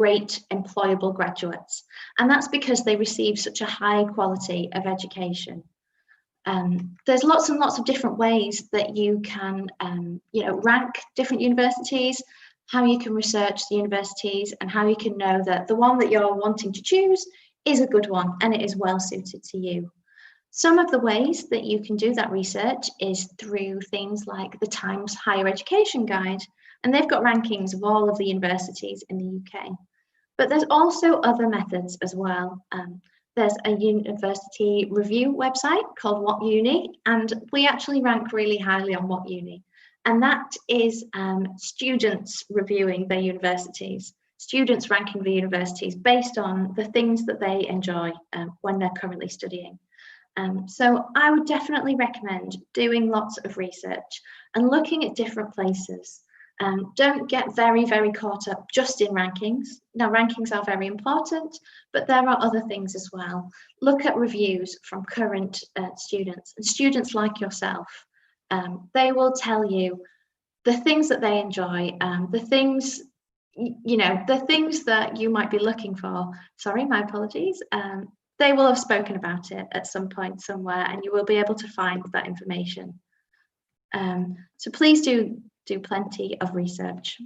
great employable graduates. And that's because they receive such a high quality of education. There's lots and lots of different ways that you can, rank different universities, how you can research the universities, and how you can know that the one that you're wanting to choose is a good one and it is well suited to you. Some of the ways that you can do that research is through things like the Times Higher Education Guide, and they've got rankings of all of the universities in the UK. But there's also other methods as well. There's a university review website called What Uni, and we actually rank really highly on What Uni. And that is students reviewing their universities, students ranking the universities based on the things that they enjoy when they're currently studying. So I would definitely recommend doing lots of research and looking at different places. Don't get very, very caught up just in rankings. Now, rankings are very important, but there are other things as well. Look at reviews from current students and students like yourself. They will tell you the things that they enjoy, the things, the things that you might be looking for. Sorry, my apologies. They will have spoken about it at some point somewhere, and you will be able to find that information. So please do plenty of research.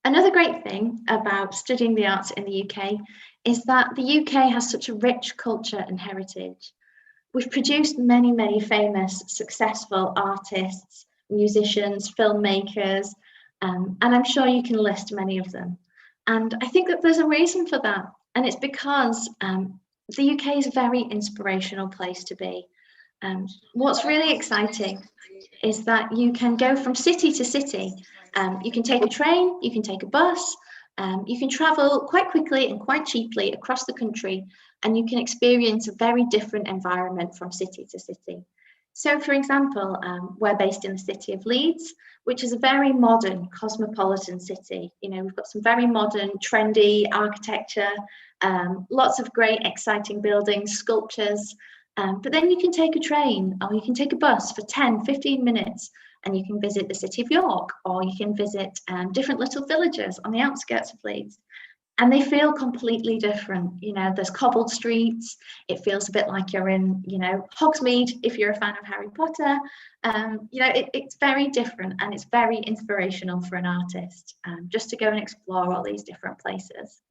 Another great thing about studying the arts in the UK is that the UK has such a rich culture and heritage. We've produced many, many famous, successful artists, musicians, filmmakers, and I'm sure you can list many of them. And I think that there's a reason for that, and it's because the UK is a very inspirational place to be. What's really exciting is that you can go from city to city. You can take a train, you can take a bus, you can travel quite quickly and quite cheaply across the country, and you can experience a very different environment from city to city. So, for example, we're based in the city of Leeds, which is a very modern, cosmopolitan city. We've got some very modern, trendy architecture, lots of great, exciting buildings, sculptures. But then you can take a train or you can take a bus for 10, 15 minutes and you can visit the city of York, or you can visit different little villages on the outskirts of Leeds. And they feel completely different. There's cobbled streets. It feels a bit like you're in, Hogsmeade, if you're a fan of Harry Potter. It's very different, and it's very inspirational for an artist just to go and explore all these different places.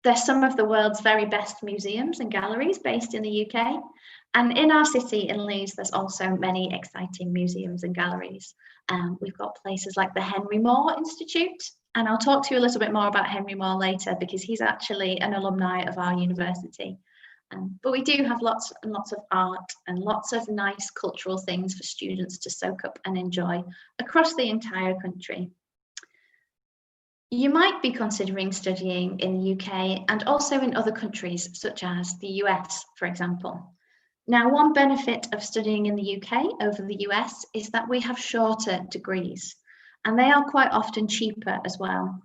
There's some of the world's very best museums and galleries based in the UK. And in our city, in Leeds, there's also many exciting museums and galleries. We've got places like the Henry Moore Institute. And I'll talk to you a little bit more about Henry Moore later, because he's actually an alumni of our university. But we do have lots and lots of art and lots of nice cultural things for students to soak up and enjoy across the entire country. You might be considering studying in the UK and also in other countries, such as the US, for example. Now, one benefit of studying in the UK over the US is that we have shorter degrees, and they are quite often cheaper as well.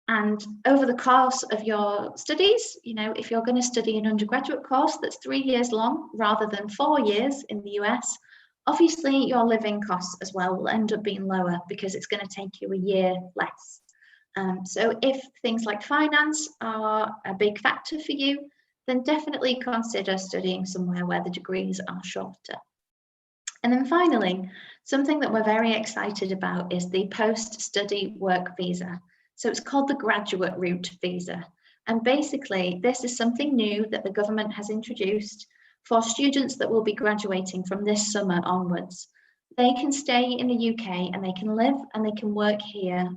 And over the course of your studies, if you're going to study an undergraduate course that's 3 years long rather than 4 years in the US, obviously your living costs as well will end up being lower because it's going to take you a year less. So if things like finance are a big factor for you, then definitely consider studying somewhere where the degrees are shorter. And then finally, something that we're very excited about is the post-study work visa. So it's called the graduate route visa. And basically, this is something new that the government has introduced for students that will be graduating from this summer onwards. They can stay in the UK and they can live and they can work here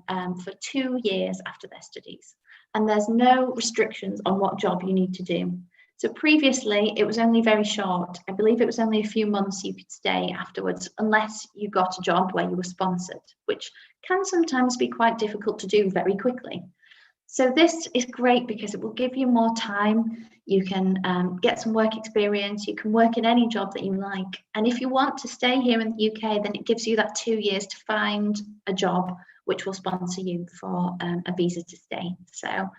for 2 years after their studies. And there's no restrictions on what job you need to do. So previously, it was only very short. I believe it was only a few months you could stay afterwards, unless you got a job where you were sponsored, which can sometimes be quite difficult to do very quickly. So this is great because it will give you more time. You can get some work experience. You can work in any job that you like. And if you want to stay here in the UK, then it gives you that 2 years to find a job which will sponsor you for a visa to stay. So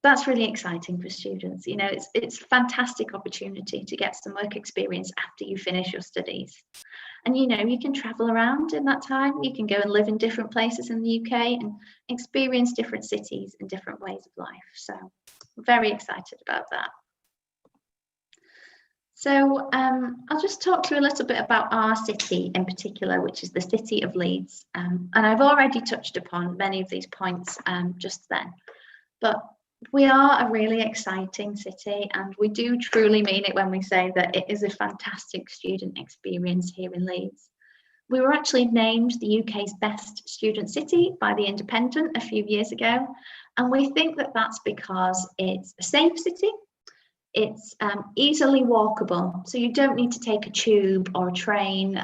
that's really exciting for students. You know, it's a fantastic opportunity to get some work experience after you finish your studies. And you know, you can travel around in that time. You can go and live in different places in the UK and experience different cities and different ways of life. So I'm very excited about that. So I'll just talk to you a little bit about our city in particular, which is the city of Leeds. And I've already touched upon many of these points just then. But we are a really exciting city, and we do truly mean it when we say that it is a fantastic student experience here in Leeds. We were actually named the UK's best student city by The Independent a few years ago, and we think that that's because it's a safe city. It's easily walkable, so you don't need to take a tube or a train.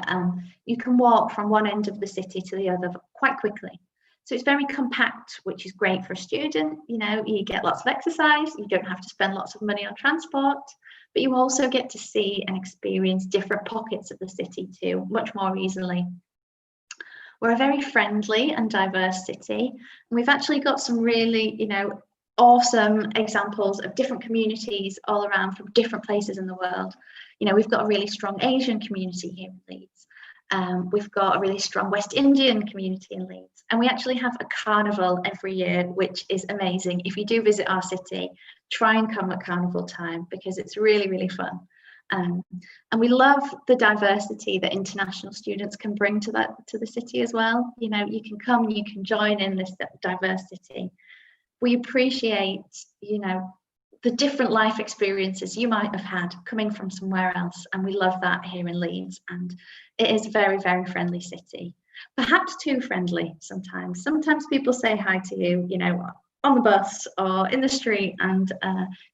You can walk from one end of the city to the other quite quickly. So it's very compact, which is great for a student. You know, you get lots of exercise, you don't have to spend lots of money on transport, but you also get to see and experience different pockets of the city too, much more easily. We're a very friendly and diverse city, and we've actually got some really, you know, awesome examples of different communities all around from different places in the world. You know, we've got a really strong Asian community here in Leeds. We've got a really strong West Indian community in Leeds, and we actually have a carnival every year, which is amazing. If you do visit our city, try and come at carnival time because it's really, really fun. And we love the diversity that international students can bring to the city as well. You know, you can come and you can join in this diversity. We appreciate, you know, the different life experiences you might have had coming from somewhere else, and we love that here in Leeds. And it is a very, very friendly city, perhaps too friendly sometimes. Sometimes people say hi to you, you know, on the bus or in the street, and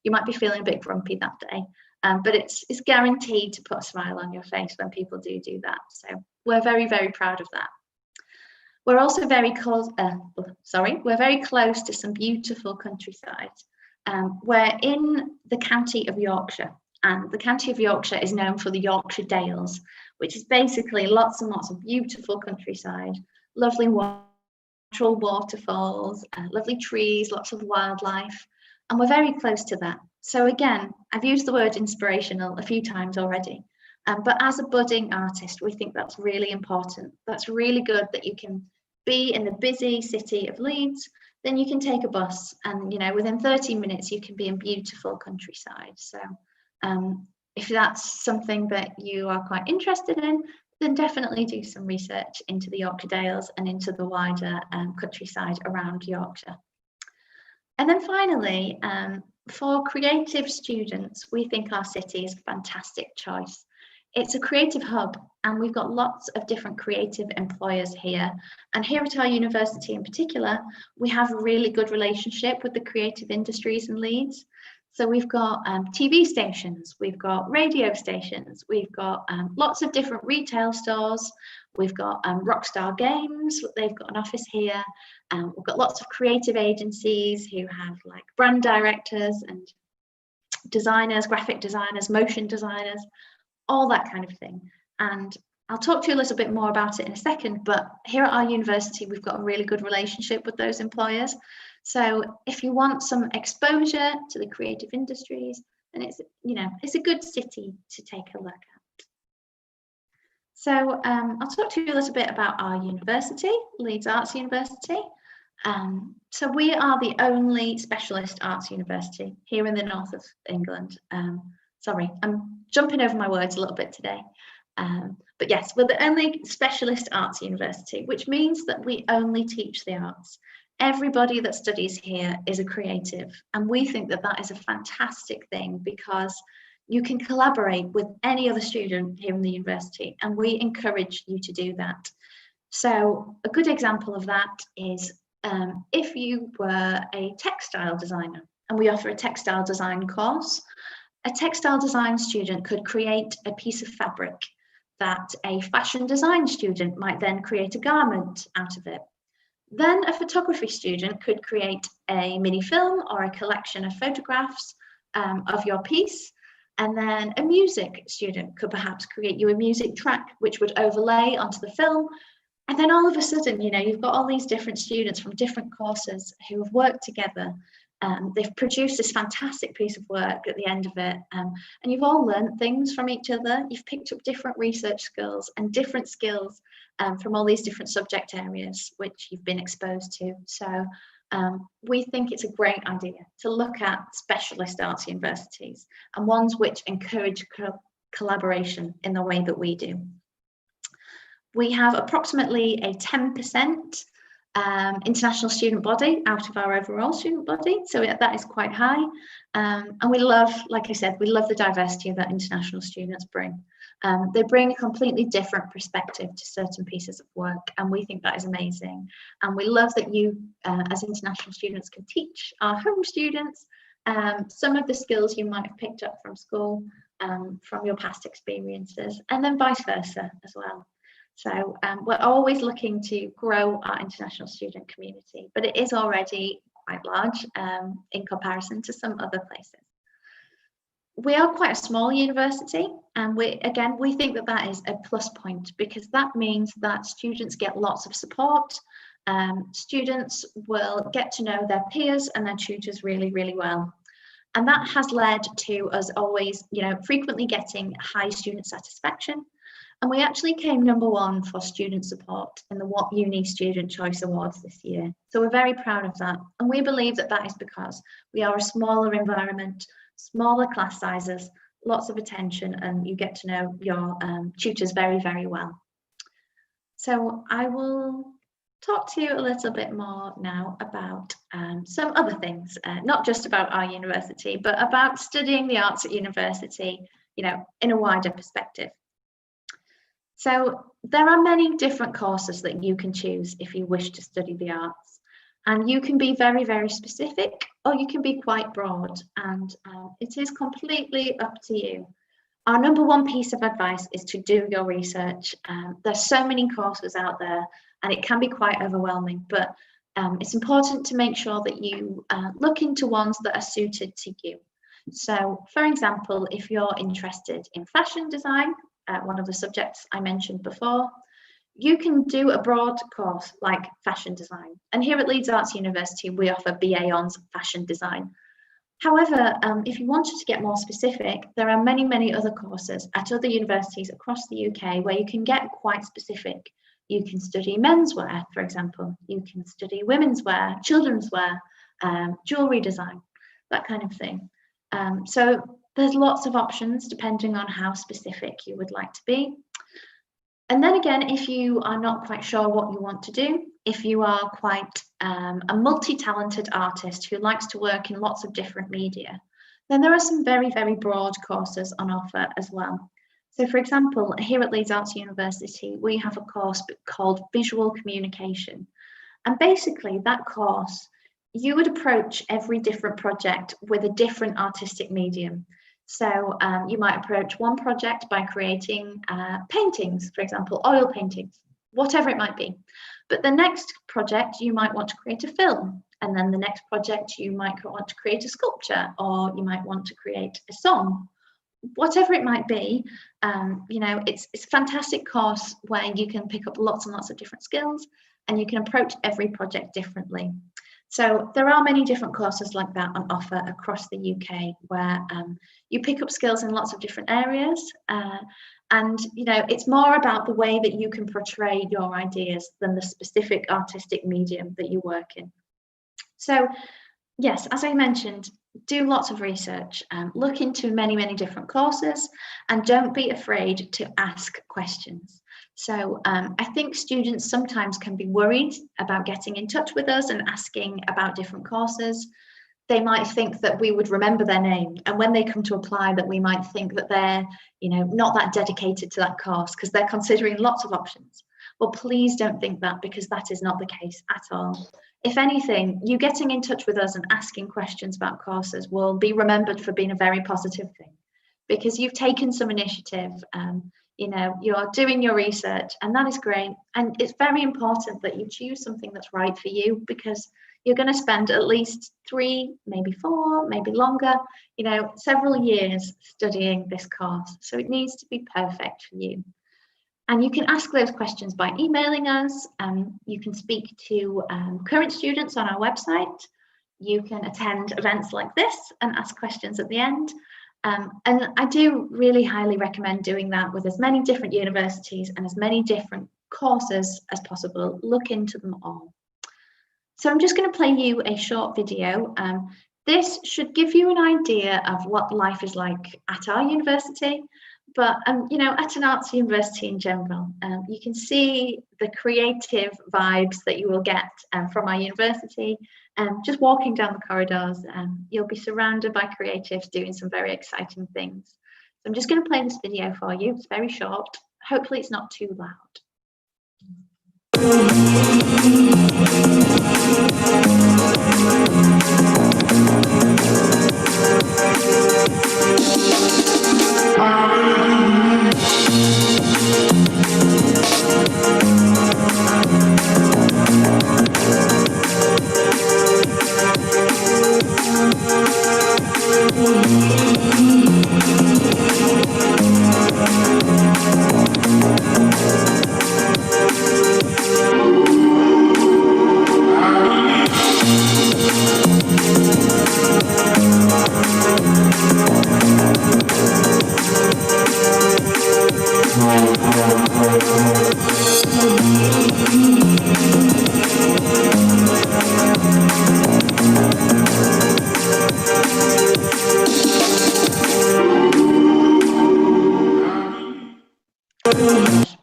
you might be feeling a bit grumpy that day. But it's guaranteed to put a smile on your face when people do that. So we're very, very proud of that. We're also very close. We're very close to some beautiful countryside. We're in the county of Yorkshire, and the county of Yorkshire is known for the Yorkshire Dales, which is basically lots and lots of beautiful countryside, lovely natural waterfalls, lovely trees, lots of wildlife, and we're very close to that. So again, I've used the word inspirational a few times already, but as a budding artist, we think that's really important. That's really good that you can be in the busy city of Leeds, then you can take a bus, and you know, within 30 minutes you can be in beautiful countryside. So if that's something that you are quite interested in, then definitely do some research into the Yorkshire Dales and into the wider countryside around Yorkshire. And then finally, for creative students, we think our city is a fantastic choice. It's a creative hub, and we've got lots of different creative employers here. And here at our university in particular, we have a really good relationship with the creative industries in Leeds. So we've got TV stations, we've got radio stations, we've got lots of different retail stores, we've got Rockstar Games, they've got an office here. We've got lots of creative agencies who have like brand directors and designers, graphic designers, motion designers, all that kind of thing. And I'll talk to you a little bit more about it in a second, but here at our university, we've got a really good relationship with those employers. So if you want some exposure to the creative industries, then it's, you know, it's a good city to take a look at. So I'll talk to you a little bit about our university, Leeds Arts University. So we are the only specialist arts university here in the north of England. Sorry, I'm jumping over my words a little bit today. But yes, we're the only specialist arts university, which means that we only teach the arts. Everybody that studies here is a creative, and we think that that is a fantastic thing because you can collaborate with any other student here in the university, and we encourage you to do that. So a good example of that is if you were a textile designer, and we offer a textile design course, a textile design student could create a piece of fabric that a fashion design student might then create a garment out of it. Then a photography student could create a mini film or a collection of photographs of your piece. And then a music student could perhaps create you a music track, which would overlay onto the film. And then all of a sudden, you know, you've got all these different students from different courses who have worked together They've produced this fantastic piece of work at the end of it, and you've all learned things from each other. You've picked up different research skills and different skills from all these different subject areas which you've been exposed to. So we think it's a great idea to look at specialist arts universities and ones which encourage collaboration in the way that we do. We have approximately a 10% international student body out of our overall student body, so that is quite high, and we love, like I said, we love the diversity that international students bring. They bring a completely different perspective to certain pieces of work, and we think that is amazing. And we love that you as international students can teach our home students some of the skills you might have picked up from school, from your past experiences, and then vice versa as well. So we're always looking to grow our international student community, but it is already quite large in comparison to some other places. We are quite a small university, and we think that that is a plus point, because that means that students get lots of support. Students will get to know their peers and their tutors really, really well. And that has led to us always, frequently getting high student satisfaction. And we actually came #1 for student support in the What Uni Student Choice Awards this year. So we're very proud of that. And we believe that that is because we are a smaller environment, smaller class sizes, lots of attention, and you get to know your tutors very, very well. So I will talk to you a little bit more now about some other things, not just about our university, but about studying the arts at university, in a wider perspective. So there are many different courses that you can choose if you wish to study the arts, and you can be very, very specific, or you can be quite broad, and it is completely up to you. Our #1 piece of advice is to do your research. There's so many courses out there, and it can be quite overwhelming, but it's important to make sure that you look into ones that are suited to you. So, for example, if you're interested in fashion design, one of the subjects I mentioned before, you can do a broad course like fashion design. And here at Leeds Arts University, we offer BA Hons fashion design. However, if you wanted to get more specific, there are many, many other courses at other universities across the UK where you can get quite specific. You can study menswear, for example. You can study women's wear, children's wear, jewellery design, that kind of thing. So there's lots of options depending on how specific you would like to be. And then again, if you are not quite sure what you want to do, if you are quite a multi-talented artist who likes to work in lots of different media, then there are some very, very broad courses on offer as well. So for example, here at Leeds Arts University, we have a course called Visual Communication. And basically that course, you would approach every different project with a different artistic medium. So you might approach one project by creating paintings, for example, oil paintings, whatever it might be. But the next project, you might want to create a film. And then the next project, you might want to create a sculpture, or you might want to create a song. Whatever it might be, it's a fantastic course where you can pick up lots and lots of different skills, and you can approach every project differently. So there are many different courses like that on offer across the UK where you pick up skills in lots of different areas, and it's more about the way that you can portray your ideas than the specific artistic medium that you work in. So yes, as I mentioned, do lots of research, look into many, many different courses, and don't be afraid to ask questions. So I think students sometimes can be worried about getting in touch with us and asking about different courses. They might think that we would remember their name, and when they come to apply, that we might think that they're not that dedicated to that course because they're considering lots of options. Well, please don't think that, because that is not the case at all. If anything, you getting in touch with us and asking questions about courses will be remembered for being a very positive thing, because you've taken some initiative, you're doing your research, and that is great. And it's very important that you choose something that's right for you, because you're going to spend at least 3, maybe 4, maybe longer, several years studying this course. So it needs to be perfect for you. And you can ask those questions by emailing us. You can speak to current students on our website. You can attend events like this and ask questions at the end. And I do really highly recommend doing that with as many different universities and as many different courses as possible. Look into them all. So I'm just going to play you a short video. This should give you an idea of what life is like at our university, but you know, at an arts university in general. You can see the creative vibes that you will get from our university. Just walking down the corridors, you'll be surrounded by creatives doing some very exciting things. So I'm just going to play this video for you. It's very short. Hopefully it's not too loud.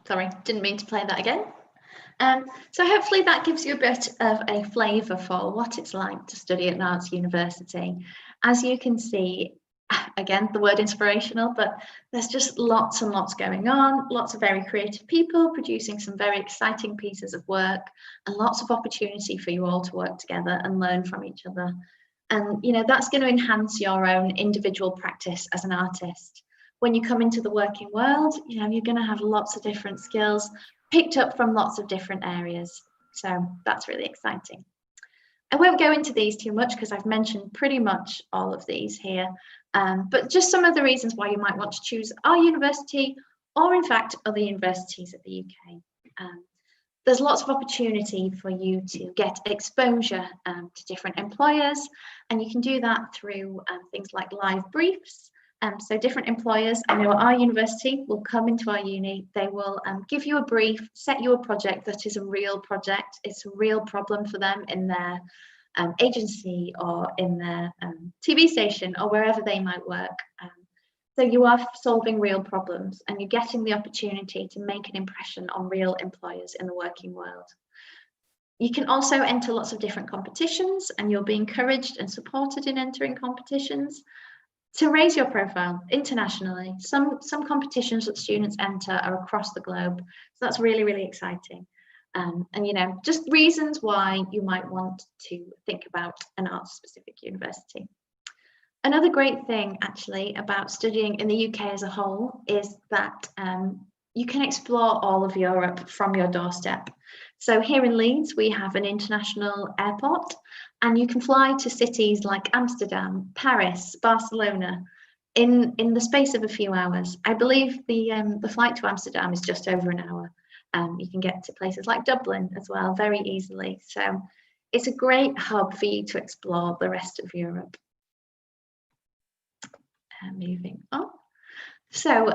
Sorry, didn't mean to play that again. So hopefully that gives you a bit of a flavour for what it's like to study at an arts university. As you can see, again, the word inspirational, but there's just lots and lots going on, lots of very creative people producing some very exciting pieces of work, and lots of opportunity for you all to work together and learn from each other. And, you know, that's going to enhance your own individual practice as an artist. When you come into the working world, you know, you're going to have lots of different skills picked up from lots of different areas. So that's really exciting. I won't go into these too much because I've mentioned pretty much all of these here, but just some of the reasons why you might want to choose our university or in fact other universities at the UK. There's lots of opportunity for you to get exposure to different employers, and you can do that through things like live briefs. So different employers, I know at our university, will come into our uni, they will give you a brief, set you a project that is a real project, it's a real problem for them in their agency or in their TV station or wherever they might work. So you are solving real problems and you're getting the opportunity to make an impression on real employers in the working world. You can also enter lots of different competitions and you'll be encouraged and supported in entering competitions to raise your profile internationally. Some competitions that students enter are across the globe, so that's really, really exciting. And you know, just reasons why you might want to think about an arts-specific university. Another great thing actually about studying in the UK as a whole is that you can explore all of Europe from your doorstep. So here in Leeds, we have an international airport, and you can fly to cities like Amsterdam, Paris, Barcelona in the space of a few hours. I believe the flight to Amsterdam is just over an hour. You can get to places like Dublin as well very easily. So it's a great hub for you to explore the rest of Europe. Moving on. So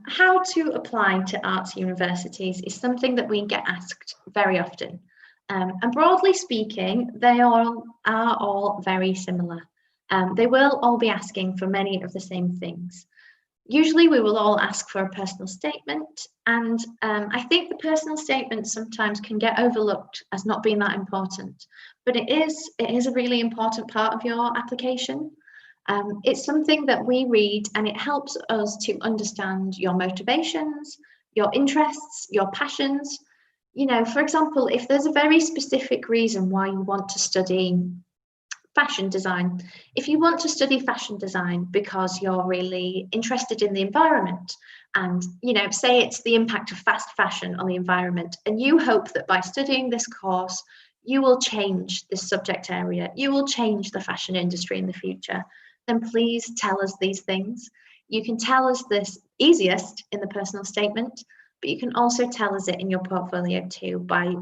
how to apply to arts universities is something that we get asked very often. And broadly speaking, they are all very similar. They will all be asking for many of the same things. Usually we will all ask for a personal statement, and I think the personal statement sometimes can get overlooked as not being that important, but it is a really important part of your application. It's something that we read and it helps us to understand your motivations, your interests, your passions. You know, for example, if there's a very specific reason why you want to study fashion design, if you want to study fashion design because you're really interested in the environment and, you know, say it's the impact of fast fashion on the environment, and you hope that by studying this course, you will change this subject area, you will change the fashion industry in the future, then please tell us these things. You can tell us this easiest in the personal statement, but you can also tell us it in your portfolio too by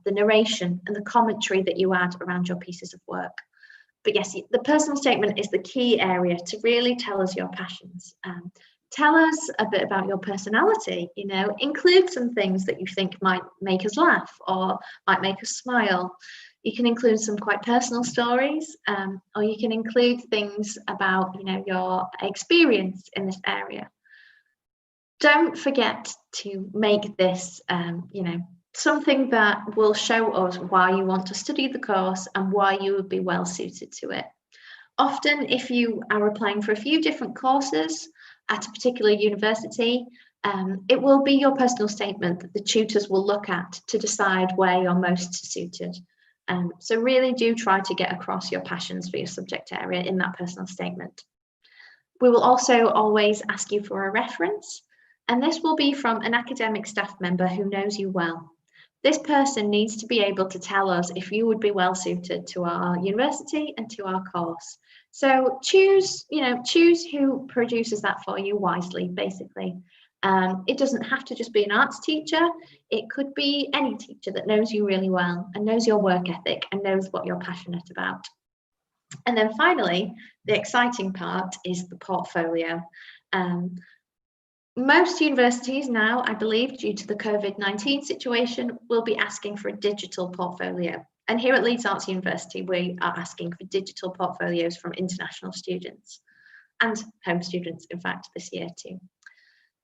the narration and the commentary that you add around your pieces of work. But yes, the personal statement is the key area to really tell us your passions. Tell us a bit about your personality, include some things that you think might make us laugh or might make us smile. You can include some quite personal stories, or you can include things about, your experience in this area. Don't forget to make this, something that will show us why you want to study the course and why you would be well suited to it. Often, if you are applying for a few different courses at a particular university, it will be your personal statement that the tutors will look at to decide where you're most suited. So really do try to get across your passions for your subject area in that personal statement. We will also always ask you for a reference, and this will be from an academic staff member who knows you well. This person needs to be able to tell us if you would be well suited to our university and to our course. So choose who produces that for you wisely, basically. It doesn't have to just be an arts teacher. It could be any teacher that knows you really well and knows your work ethic and knows what you're passionate about. And then finally, the exciting part is the portfolio. Most universities now, I believe, due to the COVID-19 situation, will be asking for a digital portfolio. And here at Leeds Arts University, we are asking for digital portfolios from international students and home students, in fact, this year too.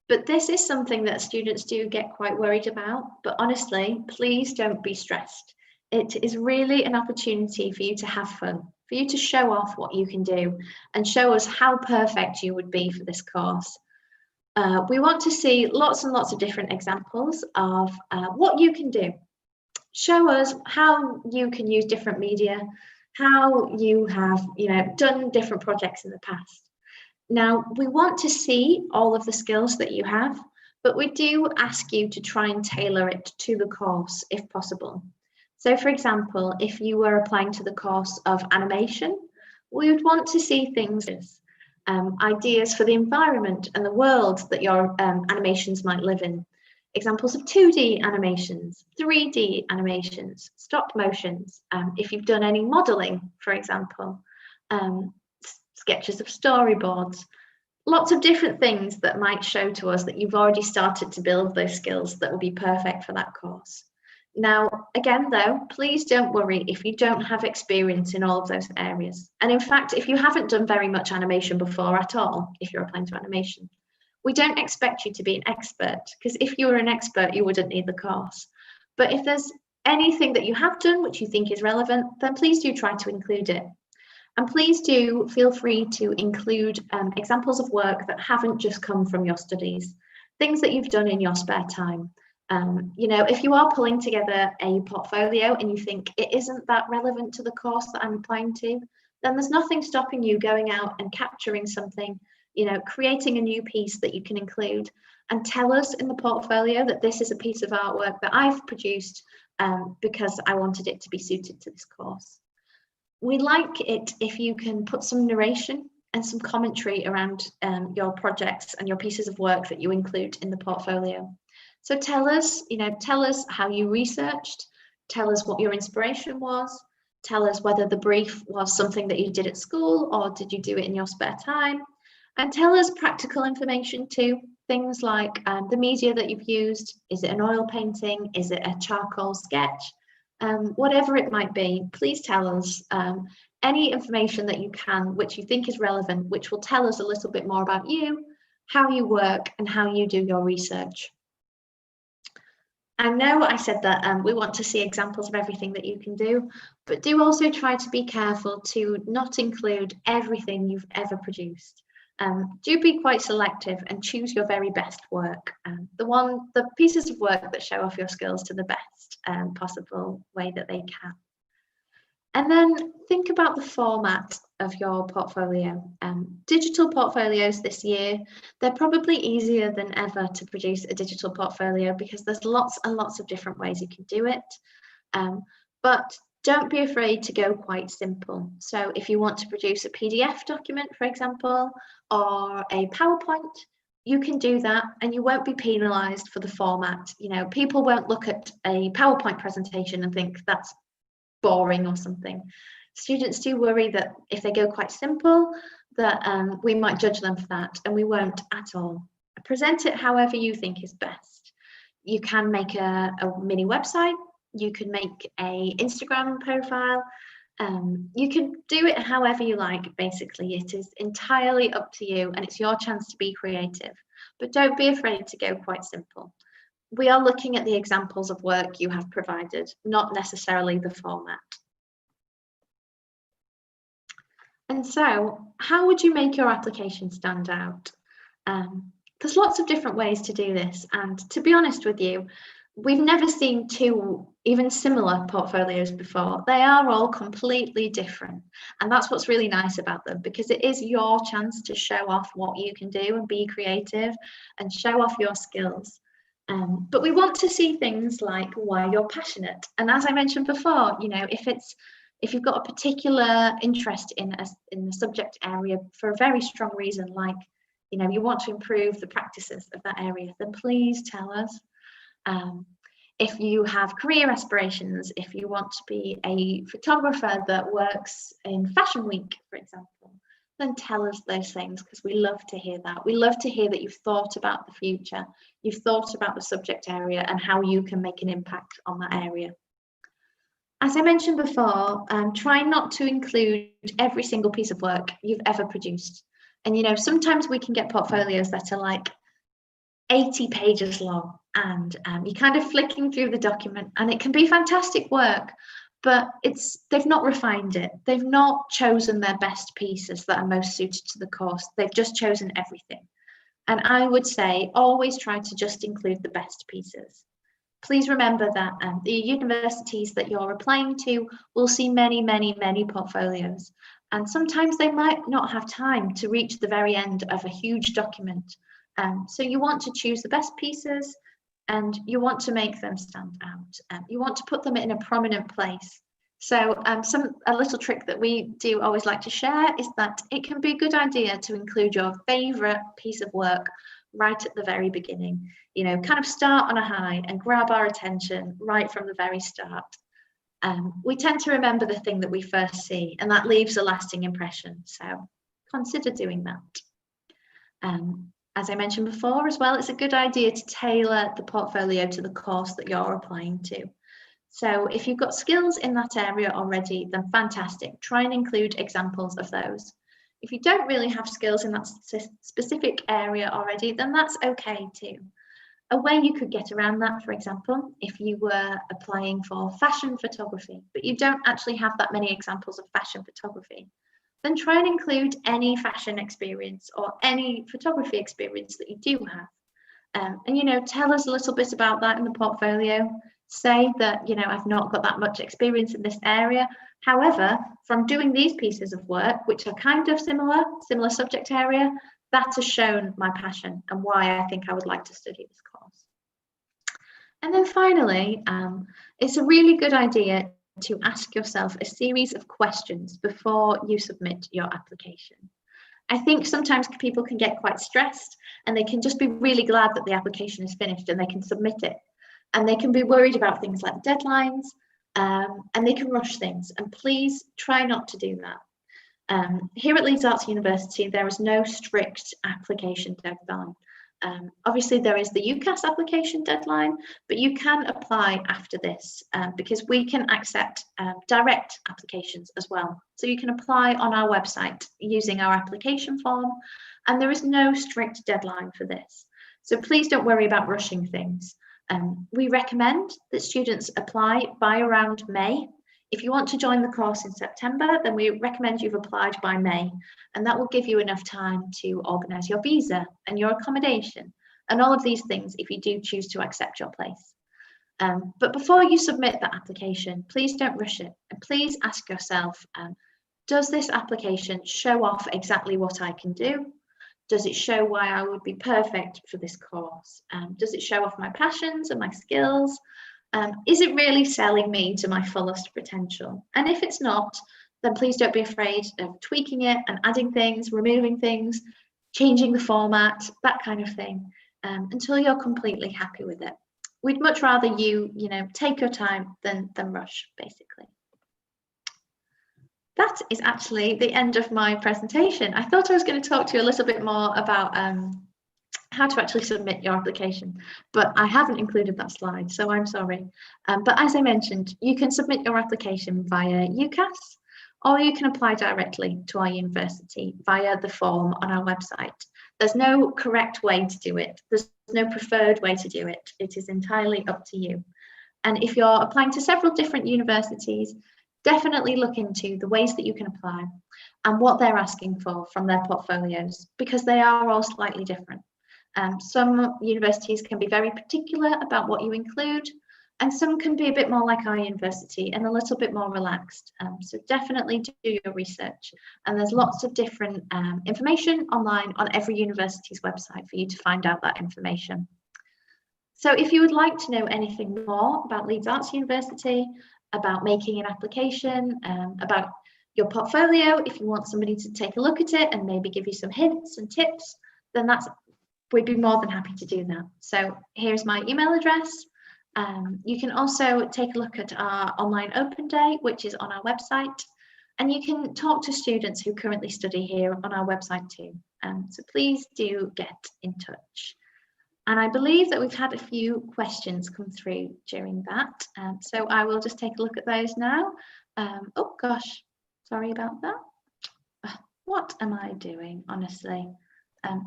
But this is something that students do get quite worried about. But honestly, please don't be stressed. It is really an opportunity for you to have fun, for you to show off what you can do and show us how perfect you would be for this course. We want to see lots and lots of different examples of what you can do. Show us how you can use different media, how you have done different projects in the past. Now, we want to see all of the skills that you have, but we do ask you to try and tailor it to the course if possible. So, for example, if you were applying to the course of animation, we would want to see things as ideas for the environment and the world that your animations might live in. Examples of 2D animations, 3D animations, stop motions, if you've done any modelling, for example, sketches of storyboards, lots of different things that might show to us that you've already started to build those skills that will be perfect for that course. Now, again, though, please don't worry if you don't have experience in all of those areas. And in fact, if you haven't done very much animation before at all, if you're applying to animation, we don't expect you to be an expert, because if you were an expert, you wouldn't need the course. But if there's anything that you have done which you think is relevant, then please do try to include it. And please do feel free to include examples of work that haven't just come from your studies, things that you've done in your spare time. If you are pulling together a portfolio and you think it isn't that relevant to the course that I'm applying to, then there's nothing stopping you going out and capturing something, creating a new piece that you can include and tell us in the portfolio that this is a piece of artwork that I've produced because I wanted it to be suited to this course. We like it if you can put some narration and some commentary around your projects and your pieces of work that you include in the portfolio. So tell us how you researched, tell us what your inspiration was, tell us whether the brief was something that you did at school or did you do it in your spare time, and tell us practical information too, things like the media that you've used. Is it an oil painting? Is it a charcoal sketch? Whatever it might be, please tell us any information that you can, which you think is relevant, which will tell us a little bit more about you, how you work, and how you do your research. I know I said that we want to see examples of everything that you can do, but do also try to be careful to not include everything you've ever produced. Do be quite selective and choose your very best work, the pieces of work that show off your skills to the best possible way that they can. And then think about the format of your portfolio. Digital portfolios this year, they're probably easier than ever to produce a digital portfolio because there's lots and lots of different ways you can do it. But don't be afraid to go quite simple. So if you want to produce a PDF document, for example, or a PowerPoint, you can do that and you won't be penalized for the format. People won't look at a PowerPoint presentation and think that's boring or something. Students do worry that if they go quite simple, that we might judge them for that, and we won't at all. Present it however you think is best. You can make a mini website, you can make a Instagram profile, you can do it however you like, basically. It is entirely up to you, and it's your chance to be creative. But don't be afraid to go quite simple. We are looking at the examples of work you have provided, not necessarily the format. And so, how would you make your application stand out? There's lots of different ways to do this, and to be honest with you, we've never seen two even similar portfolios before. They are all completely different, and that's what's really nice about them, because it is your chance to show off what you can do and be creative and show off your skills. But we want to see things like why you're passionate, and as I mentioned before, if you've got a particular interest in the subject area for a very strong reason, like you want to improve the practices of that area, then please tell us. If you have career aspirations, if you want to be a photographer that works in Fashion Week, for example, then tell us those things, because we love to hear that. We love to hear that you've thought about the future, you've thought about the subject area and how you can make an impact on that area. As I mentioned before, try not to include every single piece of work you've ever produced. And sometimes we can get portfolios that are like 80 pages long, and you're kind of flicking through the document, and it can be fantastic work, but they've not refined it. They've not chosen their best pieces that are most suited to the course. They've just chosen everything. And I would say always try to just include the best pieces. Please remember that the universities that you're applying to will see many, many, many portfolios. And sometimes they might not have time to reach the very end of a huge document. So you want to choose the best pieces, and you want to make them stand out. You want to put them in a prominent place. So a little trick that we do always like to share is that it can be a good idea to include your favorite piece of work right at the very beginning. Kind of start on a high and grab our attention right from the very start. We tend to remember the thing that we first see, and that leaves a lasting impression. So consider doing that. As I mentioned before as well, it's a good idea to tailor the portfolio to the course that you're applying to. So if you've got skills in that area already, then fantastic. Try and include examples of those. If you don't really have skills in that specific area already, then that's okay too. A way you could get around that, for example, if you were applying for fashion photography, but you don't actually have that many examples of fashion photography, then try and include any fashion experience or any photography experience that you do have. And tell us a little bit about that in the portfolio. Say that, I've not got that much experience in this area. However, from doing these pieces of work, which are kind of similar subject area, that has shown my passion and why I think I would like to study this course. And then finally, it's a really good idea to ask yourself a series of questions before you submit your application. I think sometimes people can get quite stressed, and they can just be really glad that the application is finished and they can submit it. And they can be worried about things like deadlines, and they can rush things. And please try not to do that. Here at Leeds Arts University, there is no strict application deadline. Obviously, there is the UCAS application deadline, but you can apply after this because we can accept direct applications as well. So you can apply on our website using our application form, and there is no strict deadline for this. So please don't worry about rushing things. We recommend that students apply by around May. If you want to join the course in September, then we recommend you've applied by May, and that will give you enough time to organise your visa and your accommodation and all of these things if you do choose to accept your place. But before you submit that application, please don't rush it, and please ask yourself, does this application show off exactly what I can do? Does it show why I would be perfect for this course? Does it show off my passions and my skills? Is it really selling me to my fullest potential? And if it's not, then please don't be afraid of tweaking it and adding things, removing things, changing the format, that kind of thing, until you're completely happy with it. We'd much rather you take your time than rush, basically. That is actually the end of my presentation. I thought I was going to talk to you a little bit more about how to actually submit your application, but I haven't included that slide, so I'm sorry. But as I mentioned, you can submit your application via UCAS, or you can apply directly to our university via the form on our website. There's no correct way to do it. There's no preferred way to do it. It is entirely up to you. And if you're applying to several different universities, definitely look into the ways that you can apply and what they're asking for from their portfolios, because they are all slightly different. Some universities can be very particular about what you include, and some can be a bit more like our university and a little bit more relaxed. So definitely do your research. And there's lots of different information online on every university's website for you to find out that information. So if you would like to know anything more about Leeds Arts University, about making an application, about your portfolio, if you want somebody to take a look at it and maybe give you some hints and tips, then we'd be more than happy to do that. So here's my email address. You can also take a look at our online open day, which is on our website, and you can talk to students who currently study here on our website too. So please do get in touch. And I believe that we've had a few questions come through during that. So I will just take a look at those now. Oh gosh, sorry about that. What am I doing, honestly?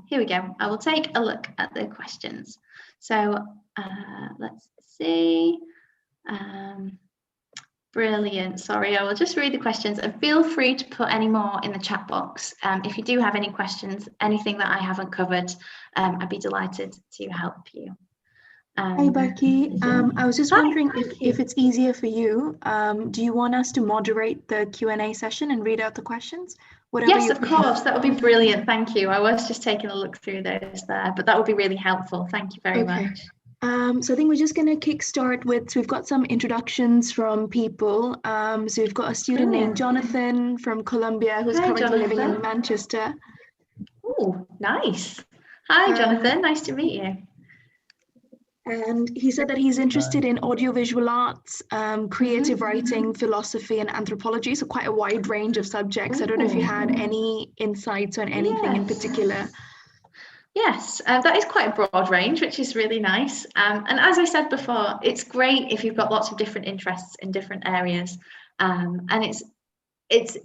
Here we go. I will take a look at the questions. So let's see. Brilliant. Sorry, I will just read the questions and feel free to put any more in the chat box. If you do have any questions, anything that I haven't covered, I'd be delighted to help you. Hey Becky, I was just wondering if it's easier for you, do you want us to moderate the Q&A session and read out the questions? Yes, of course, that would be brilliant. Thank you. I was just taking a look through those there, but that would be really helpful. Thank you very much. So I think we're just going to kickstart with, so we've got some introductions from people. So we've got a student named Jonathan from Colombia who's currently living in Manchester. Oh, nice. Hi, Jonathan. Nice to meet you. And he said that he's interested in audiovisual arts, creative writing, philosophy, and anthropology. So quite a wide range of subjects. I don't know if you had any insights on anything in particular. Yes, that is quite a broad range, which is really nice. And as I said before, it's great if you've got lots of different interests in different areas. And it's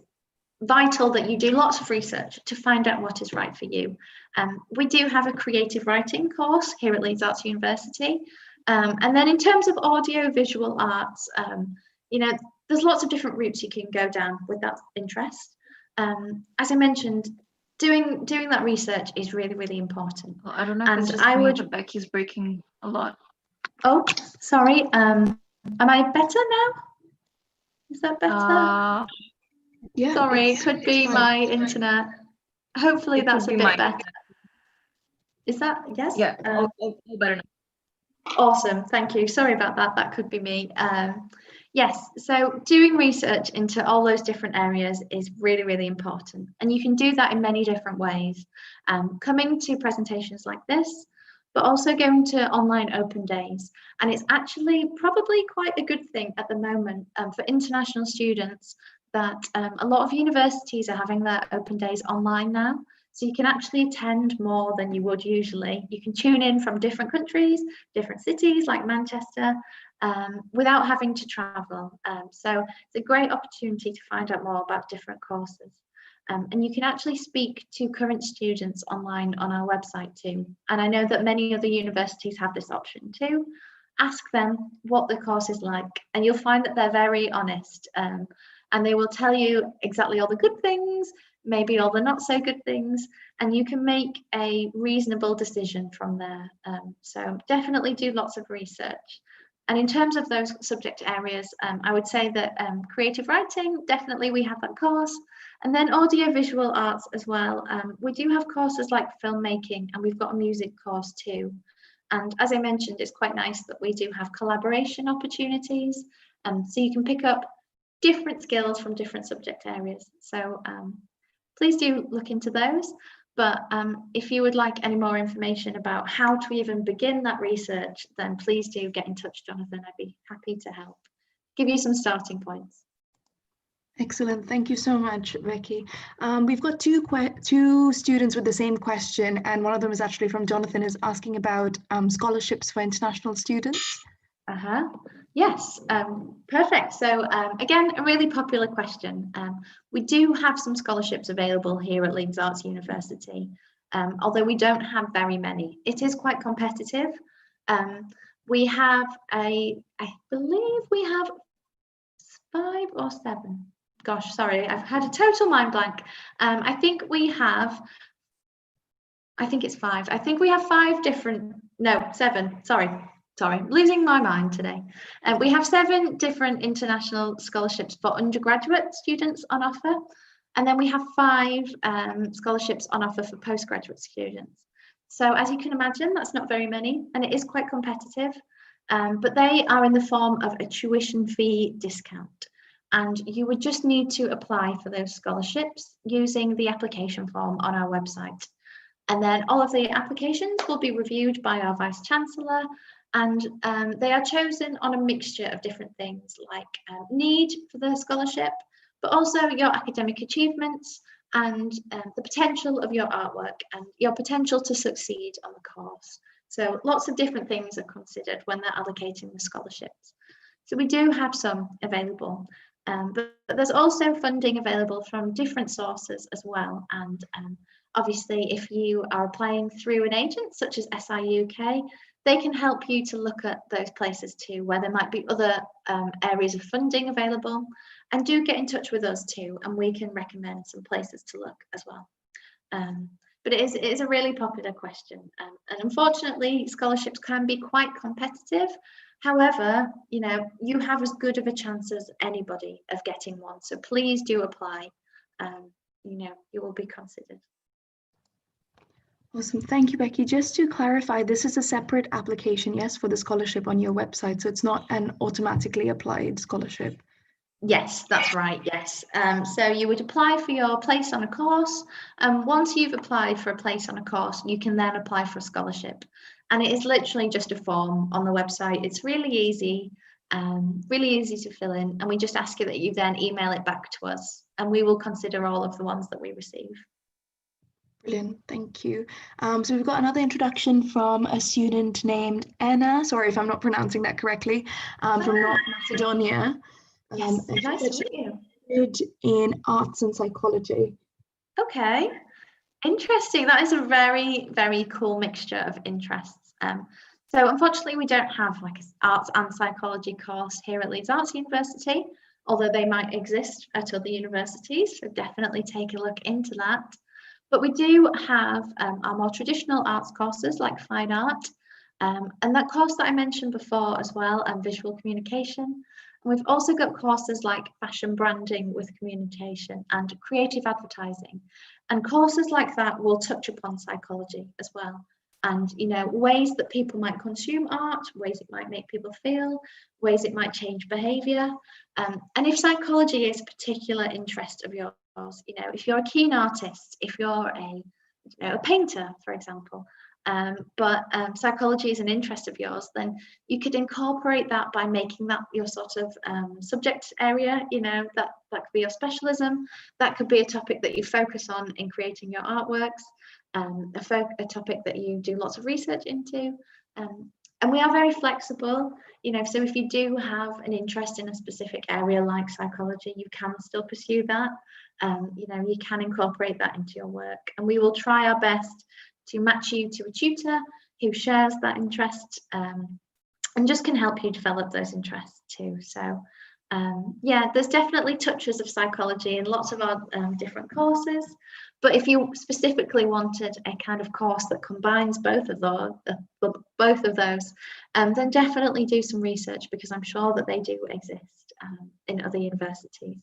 vital that you do lots of research to find out what is right for you. We do have a creative writing course here at Leeds Arts University. And then in terms of audio visual arts, there's lots of different routes you can go down with that interest. As I mentioned, doing that research is really, really important. Well, I don't know if it's just me, but Becky's breaking a lot. Oh, sorry. Am I better now? Is that better? Yeah. Sorry, it could be my internet. Hopefully that's a bit better. Is that, yes? Yeah, all better now. Awesome, thank you. Sorry about that, that could be me. Yes, so doing research into all those different areas is really, really important. And you can do that in many different ways. Coming to presentations like this, but also going to online open days. And it's actually probably quite a good thing at the moment for international students that a lot of universities are having their open days online now. So you can actually attend more than you would usually. You can tune in from different countries, different cities like Manchester, without having to travel. So it's a great opportunity to find out more about different courses. And you can actually speak to current students online on our website too. And I know that many other universities have this option too. Ask them what the course is like, and you'll find that they're very honest. And they will tell you exactly all the good things, maybe all the not so good things, and you can make a reasonable decision from there. So definitely do lots of research. And in terms of those subject areas, I would say that creative writing, definitely we have that course. And then audiovisual arts as well. We do have courses like filmmaking, and we've got a music course too. And as I mentioned, it's quite nice that we do have collaboration opportunities. So you can pick up different skills from different subject areas. So please do look into those. But if you would like any more information about how to even begin that research, then please do get in touch, Jonathan. I'd be happy to help. Give you some starting points. Excellent. Thank you so much, Becky. We've got two students with the same question, and one of them is actually from Jonathan, is asking about scholarships for international students. Yes, perfect. So again, a really popular question. We do have some scholarships available here at Leeds Arts University, although we don't have very many. It is quite competitive. We have I believe we have 5 or 7. Gosh, sorry, I've had a total mind blank. I think it's 5. I think we have 5 different, no, 7, sorry, losing my mind today. We have 7 different international scholarships for undergraduate students on offer. And then we have 5 scholarships on offer for postgraduate students. So as you can imagine, that's not very many, and it is quite competitive. But they are in the form of a tuition fee discount. And you would just need to apply for those scholarships using the application form on our website. And then all of the applications will be reviewed by our Vice Chancellor, and they are chosen on a mixture of different things like need for the scholarship, but also your academic achievements and the potential of your artwork and your potential to succeed on the course. So lots of different things are considered when they're allocating the scholarships. So we do have some available. But there's also funding available from different sources as well. And obviously, if you are applying through an agent such as SI UK, they can help you to look at those places too, where there might be other areas of funding available. And do get in touch with us too, and we can recommend some places to look as well. But it is a really popular question. And unfortunately, scholarships can be quite competitive. However, you have as good of a chance as anybody of getting one. So please do apply. You will be considered. Awesome. Thank you, Becky. Just to clarify, this is a separate application, yes, for the scholarship on your website. So it's not an automatically applied scholarship. Yes, that's right. Yes. So you would apply for your place on a course. Once you've applied for a place on a course, you can then apply for a scholarship. And it is literally just a form on the website. It's really easy to fill in. And we just ask you that you then email it back to us, and we will consider all of the ones that we receive. Brilliant, thank you. So we've got another introduction from a student named Anna, sorry if I'm not pronouncing that correctly, from North Macedonia. Yes, nice to meet you. In arts and psychology. Okay, interesting. That is a very, very cool mixture of interests. So unfortunately, we don't have like an arts and psychology course here at Leeds Arts University, although they might exist at other universities, so definitely take a look into that. But we do have our more traditional arts courses like fine art, and that course that I mentioned before as well, and visual communication. And we've also got courses like fashion branding with communication and creative advertising. And courses like that will touch upon psychology as well. And, ways that people might consume art, ways it might make people feel, ways it might change behavior. And if psychology is a particular interest of yours, if you're a keen artist, if you're a painter, for example, but psychology is an interest of yours, then you could incorporate that by making that your sort of subject area, that could be your specialism. That could be a topic that you focus on in creating your artworks, a topic that you do lots of research into. And we are very flexible, so if you do have an interest in a specific area like psychology, you can still pursue that. You can incorporate that into your work, and we will try our best to match you to a tutor who shares that interest and just can help you develop those interests too. So there's definitely touches of psychology in lots of our different courses, but if you specifically wanted a kind of course that combines both of those, then definitely do some research, because I'm sure that they do exist in other universities.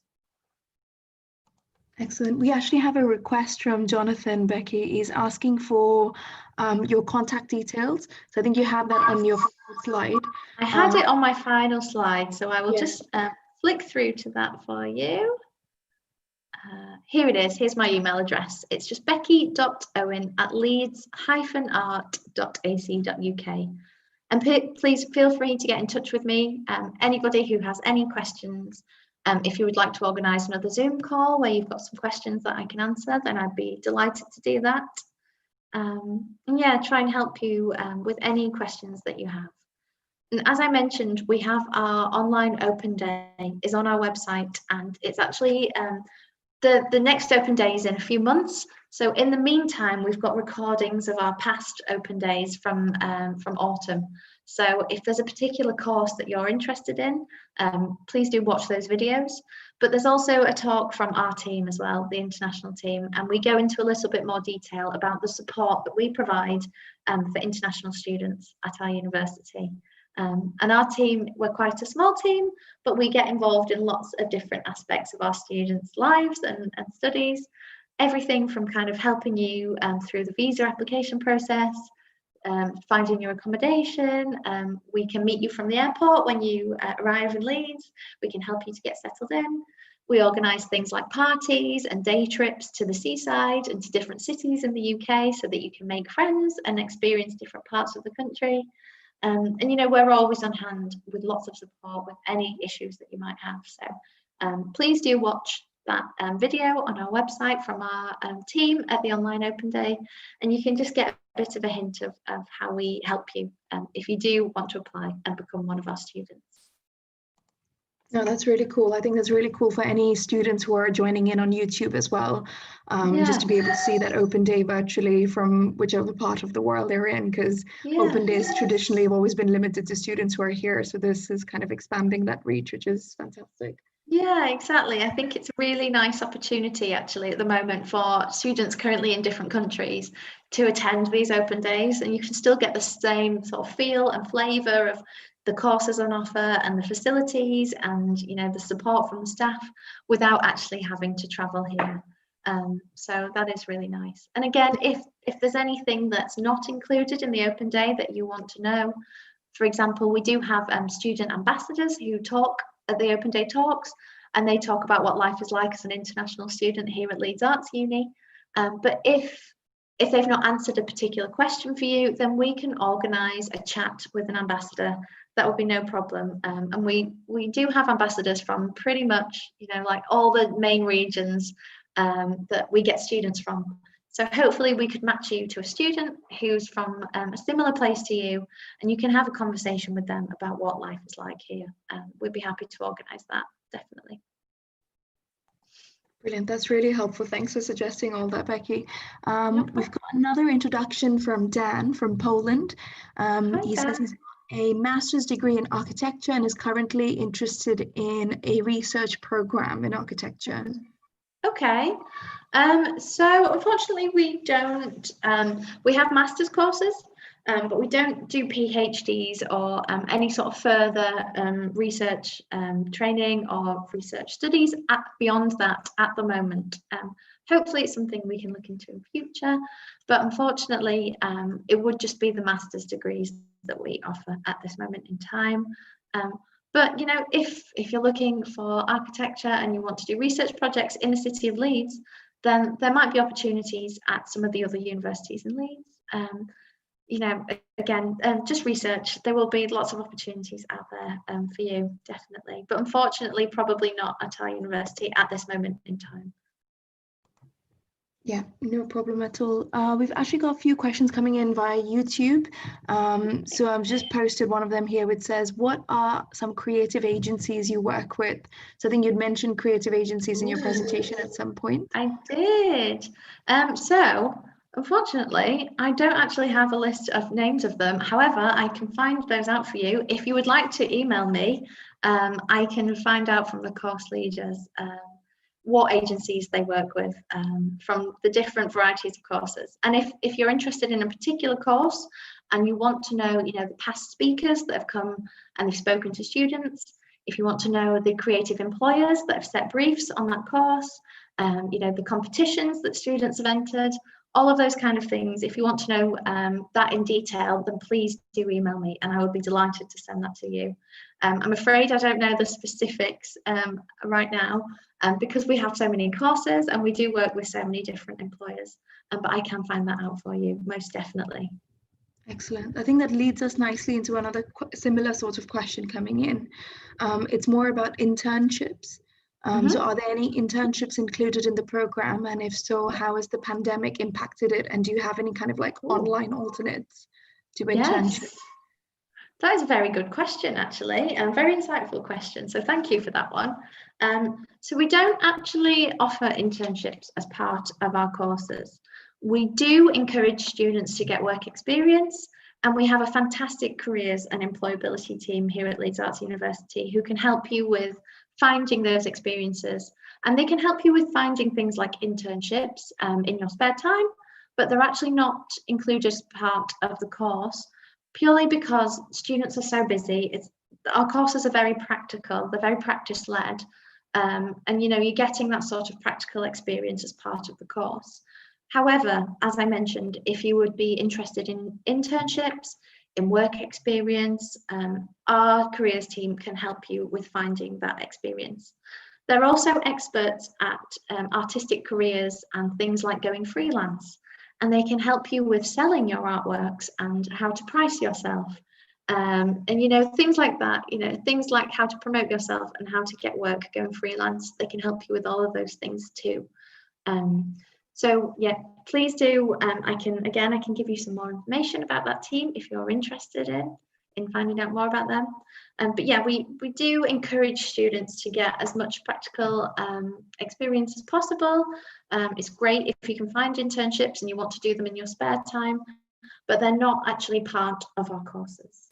Excellent. We actually have a request from Jonathan. Becky is asking for your contact details. So I think you have that on your slide. I had it on my final slide, so I will just flick through to that for you. Here it is. Here's my email address. It's just becky.owen@leeds-art.ac.uk. And please feel free to get in touch with me. Anybody who has any questions, If you would like to organise another Zoom call where you've got some questions that I can answer, then I'd be delighted to do that. And yeah, try and help you with any questions that you have. And as I mentioned, we have our online open day is on our website, and it's actually the next open day is in a few months. So in the meantime, we've got recordings of our past open days from autumn. So if there's a particular course that you're interested in, please do watch those videos. But there's also a talk from our team as well, the international team, and we go into a little bit more detail about the support that we provide for international students at our university. And our team, we're quite a small team, but we get involved in lots of different aspects of our students' lives and studies. Everything from kind of helping you through the visa application process, finding your accommodation. We can meet you from the airport when you arrive in Leeds. We can help you to get settled in. We organise things like parties and day trips to the seaside and to different cities in the UK so that you can make friends and experience different parts of the country. And you know, we're always on hand with lots of support with any issues that you might have. So please do watch that video on our website from our team at the online open day, and you can just get a bit of a hint of how we help you if you do want to apply and become one of our students. No, that's really cool. I think that's really cool for any students who are joining in on YouTube as well, just to be able to see that open day virtually from whichever part of the world they're in, because open days traditionally have always been limited to students who are here. So this is kind of expanding that reach, which is fantastic. Yeah, exactly. I think it's a really nice opportunity actually at the moment for students currently in different countries to attend these open days, and you can still get the same sort of feel and flavour of the courses on offer and the facilities and, you know, the support from the staff without actually having to travel here. So that is really nice. And again, if there's anything that's not included in the open day that you want to know, for example, we do have student ambassadors who talk at the open day talks, and they talk about what life is like as an international student here at Leeds Arts Uni. But if they've not answered a particular question for you, then we can organise a chat with an ambassador. That would be no problem. And we do have ambassadors from pretty much, you know, like all the main regions that we get students from. So hopefully we could match you to a student who's from a similar place to you, and you can have a conversation with them about what life is like here. We'd be happy to organise that, definitely. Brilliant, that's really helpful. Thanks for suggesting all that, Becky. We've got another introduction from Dan from Poland. He says he's got a master's degree in architecture and is currently interested in a research program in architecture. Okay. So unfortunately we don't, we have master's courses, but we don't do PhDs or any sort of further research training or research studies beyond that at the moment. Hopefully it's something we can look into in future, but unfortunately it would just be the master's degrees that we offer at this moment in time. But you know, if you're looking for architecture and you want to do research projects in the city of Leeds, then there might be opportunities at some of the other universities in Leeds. You know, again, just research. There will be lots of opportunities out there for you, definitely. But unfortunately, probably not at our university at this moment in time. Yeah, no problem at all. We've actually got a few questions coming in via YouTube. So I've just posted one of them here, which says, what are some creative agencies you work with? So I think you'd mentioned creative agencies in your presentation at some point. I did. So unfortunately, I don't actually have a list of names of them. However, I can find those out for you. If you would like to email me, I can find out from the course leaders what agencies they work with from the different varieties of courses. And if you're interested in a particular course and you want to know, you know, the past speakers that have come and they've spoken to students, if you want to know the creative employers that have set briefs on that course, you know, the competitions that students have entered, all of those kind of things. If you want to know that in detail, then please do email me and I would be delighted to send that to you. I'm afraid I don't know the specifics right now because we have so many courses and we do work with so many different employers, but I can find that out for you, most definitely. Excellent. I think that leads us nicely into another similar sort of question coming in. It's more about internships. So are there any internships included in the program? And if so, how has the pandemic impacted it? And do you have any kind of like online alternates to internships? Yes, that is a very good question, actually, and very insightful question. So thank you for that one. So we don't actually offer internships as part of our courses. We do encourage students to get work experience, and we have a fantastic careers and employability team here at Leeds Arts University who can help you with finding those experiences. And they can help you with finding things like internships in your spare time, but they're actually not included as part of the course, purely because students are so busy. Our courses are very practical, they're very practice-led, and you know, you're getting that sort of practical experience as part of the course. However, as I mentioned, if you would be interested in internships, in work experience, our careers team can help you with finding that experience. They're also experts at artistic careers and things like going freelance, and they can help you with selling your artworks and how to price yourself. And you know, things like that, you know, things like how to promote yourself and how to get work going freelance, they can help you with all of those things too. So yeah, please do. I can give you some more information about that team if you're interested in finding out more about them. But yeah, we do encourage students to get as much practical experience as possible. It's great if you can find internships and you want to do them in your spare time, but they're not actually part of our courses.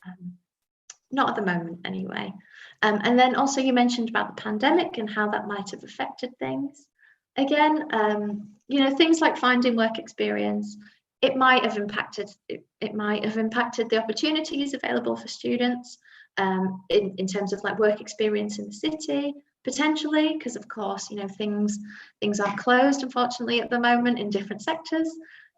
Not at the moment anyway. And then also you mentioned about the pandemic and how that might have affected things. Again, you know, things like finding work experience, it might have impacted the opportunities available for students in terms of like work experience in the city, potentially, because of course, you know, things are closed, unfortunately, at the moment in different sectors.